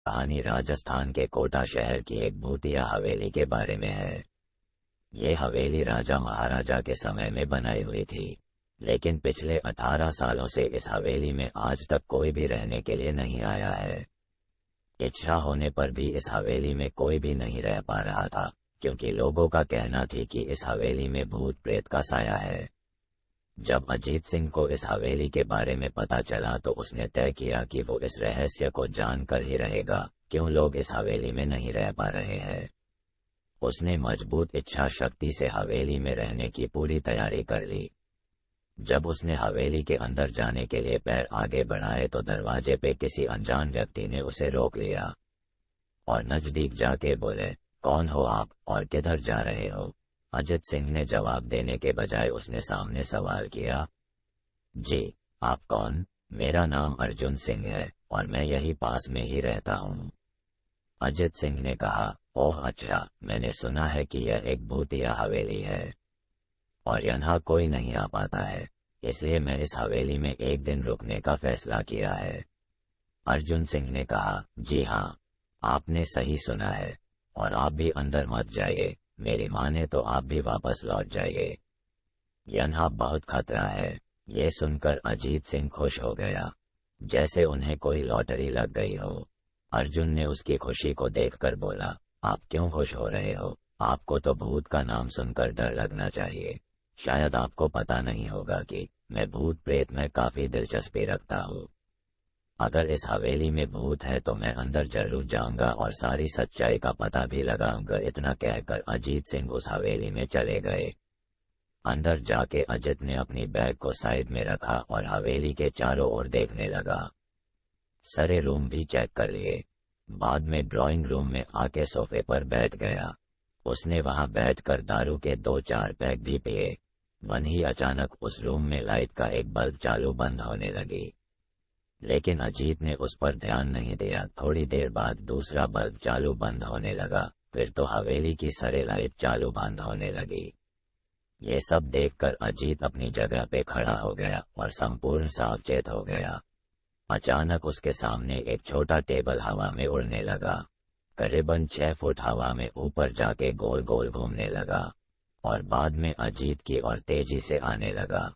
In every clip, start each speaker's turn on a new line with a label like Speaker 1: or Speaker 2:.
Speaker 1: कहानी राजस्थान के कोटा शहर की एक भूतिया हवेली के बारे में है। ये हवेली राजा महाराजा के समय में बनाई हुई थी, लेकिन पिछले 18 सालों से इस हवेली में आज तक कोई भी रहने के लिए नहीं आया है। इच्छा होने पर भी इस हवेली में कोई भी नहीं रह पा रहा था, क्योंकि लोगों का कहना थी कि इस हवेली में भूत प्रेत का साया है। जब अजीत सिंह को इस हवेली के बारे में पता चला तो उसने तय किया कि वो इस रहस्य को जानकर ही रहेगा, क्यों लोग इस हवेली में नहीं रह पा रहे हैं। उसने मजबूत इच्छा शक्ति से हवेली में रहने की पूरी तैयारी कर ली। जब उसने हवेली के अंदर जाने के लिए पैर आगे बढ़ाए तो दरवाजे पे किसी अनजान व्यक्ति ने उसे रोक लिया और नजदीक जाके बोले, कौन हो आप और किधर जा रहे हो? अजित सिंह ने जवाब देने के बजाय उसने सामने सवाल किया, जी आप कौन? मेरा नाम अर्जुन सिंह है और मैं यही पास में ही रहता हूँ। अजित सिंह ने कहा, ओह अच्छा, मैंने सुना है कि यह एक भूतिया हवेली है और यहाँ कोई नहीं आ पाता है, इसलिए मैं इस हवेली में एक दिन रुकने का फैसला किया है। अर्जुन सिंह ने कहा, जी हाँ, आपने सही सुना है और आप भी अंदर मत जाइए, मेरी माने तो आप भी वापस लौट जाइए, यहाँ बहुत खतरा है। ये सुनकर अजीत सिंह खुश हो गया, जैसे उन्हें कोई लॉटरी लग गई हो। अर्जुन ने उसकी खुशी को देखकर बोला, आप क्यों खुश हो रहे हो? आपको तो भूत का नाम सुनकर डर लगना चाहिए। शायद आपको पता नहीं होगा कि मैं भूत प्रेत में काफी दिलचस्पी रखता हूँ। अगर इस हवेली में भूत है तो मैं अंदर जरूर जाऊंगा और सारी सच्चाई का पता भी लगाऊंगा। इतना कहकर अजीत सिंह उस हवेली में चले गए। अंदर जाके अजित ने अपनी बैग को साइड में रखा और हवेली के चारों ओर देखने लगा। सारे रूम भी चेक कर लिए। बाद में ड्राइंग रूम में आके सोफे पर बैठ गया। उसने वहां बैठकर दारू के 2-4 पैक भी पिए। वहीं अचानक उस रूम में लाइट का एक बल्ब चालू बंद होने लगी, लेकिन अजीत ने उस पर ध्यान नहीं दिया। थोड़ी देर बाद दूसरा बल्ब चालू बंद होने लगा, फिर तो हवेली की सारी लाइट चालू बंद होने लगी। ये सब देखकर अजीत अपनी जगह पे खड़ा हो गया और संपूर्ण सावचेत हो गया। अचानक उसके सामने एक छोटा टेबल हवा में उड़ने लगा। करीबन 6 फुट हवा में ऊपर जाके गोल गोल घूमने लगा और बाद में अजीत की ओर तेजी से आने लगा।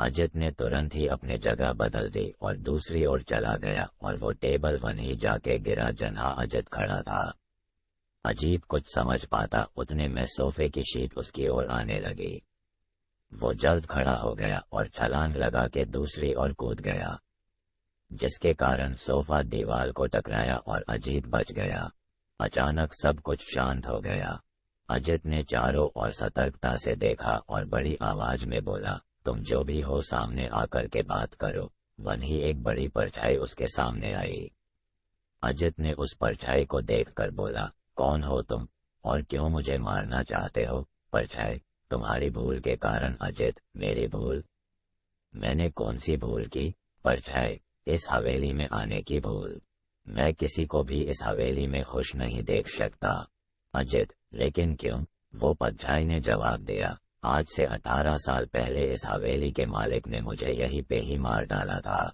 Speaker 1: अजित ने तुरंत ही अपने जगह बदल दी और दूसरी ओर चला गया और वो टेबल वहीं जाके गिरा जहाँ अजित खड़ा था। अजीत कुछ समझ पाता उतने में सोफे की शीट उसकी ओर आने लगी। वो जल्द खड़ा हो गया और छलांग लगा के दूसरी ओर कूद गया, जिसके कारण सोफा दीवार को टकराया और अजीत बच गया। अचानक सब कुछ शांत हो गया। अजित ने चारों ओर सतर्कता से देखा और बड़ी आवाज में बोला, तुम जो भी हो सामने आकर के बात करो। वहीं एक बड़ी परछाई उसके सामने आई। अजित ने उस परछाई को देखकर बोला, कौन हो तुम और क्यों मुझे मारना चाहते हो? परछाई, तुम्हारी भूल के कारण। अजित, मेरी भूल? मैंने कौन सी भूल की? परछाई, इस हवेली में आने की भूल। मैं किसी को भी इस हवेली में खुश नहीं देख सकता। अजित, लेकिन क्यों? वो परछाई ने जवाब दिया, आज से 18 साल पहले इस हवेली के मालिक ने मुझे यहीं पे ही मार डाला था।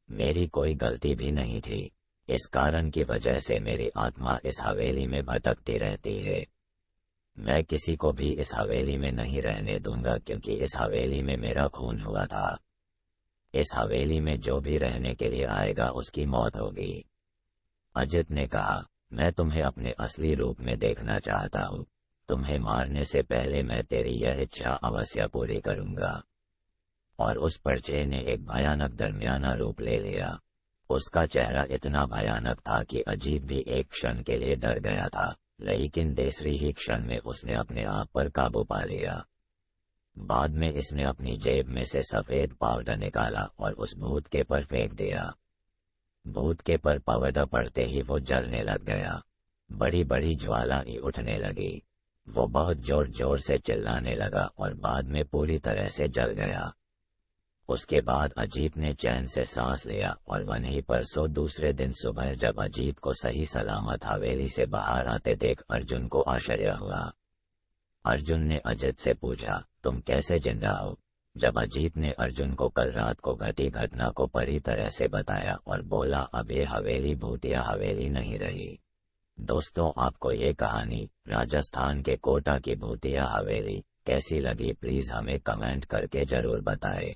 Speaker 1: मेरी कोई गलती भी नहीं थी। इस कारण की वजह से मेरी आत्मा इस हवेली में भटकती रहती है। मैं किसी को भी इस हवेली में नहीं रहने दूंगा, क्योंकि इस हवेली में मेरा खून हुआ था। इस हवेली में जो भी रहने के लिए आएगा उसकी मौत होगी। अजित ने कहा, मैं तुम्हें अपने असली रूप में देखना चाहता हूँ। तुम्हें मारने से पहले मैं तेरी यह इच्छा अवश्य पूरी करूंगा। और उस पर्चे ने एक भयानक दरमियाना रूप ले लिया। उसका चेहरा इतना भयानक था कि अजीत भी एक क्षण के लिए डर गया था, लेकिन दूसरी ही क्षण में उसने अपने आप पर काबू पा लिया। बाद में इसने अपनी जेब में से सफेद पाउडर निकाला और उस भूत के पर फेंक दिया। भूत के पर पाउडर पड़ते ही वो जलने लग गया। बड़ी बड़ी ज्वाला ही उठने लगी। वो बहुत जोर जोर से चिल्लाने लगा और बाद में पूरी तरह से जल गया। उसके बाद अजीत ने चैन से सांस लिया और वहीं पर सो दूसरे दिन सुबह जब अजीत को सही सलामत हवेली से बाहर आते देख अर्जुन को आश्चर्य हुआ। अर्जुन ने अजित से पूछा, तुम कैसे जिंदा हो? जब अजीत ने अर्जुन को कल रात को घटी घटना को पूरी तरह से बताया और बोला अब ये हवेली भूतिया हवेली नहीं रही। दोस्तों, आपको ये कहानी राजस्थान के कोटा की भूतिया हवेली कैसी लगी, प्लीज हमें कमेंट करके जरूर बताएं।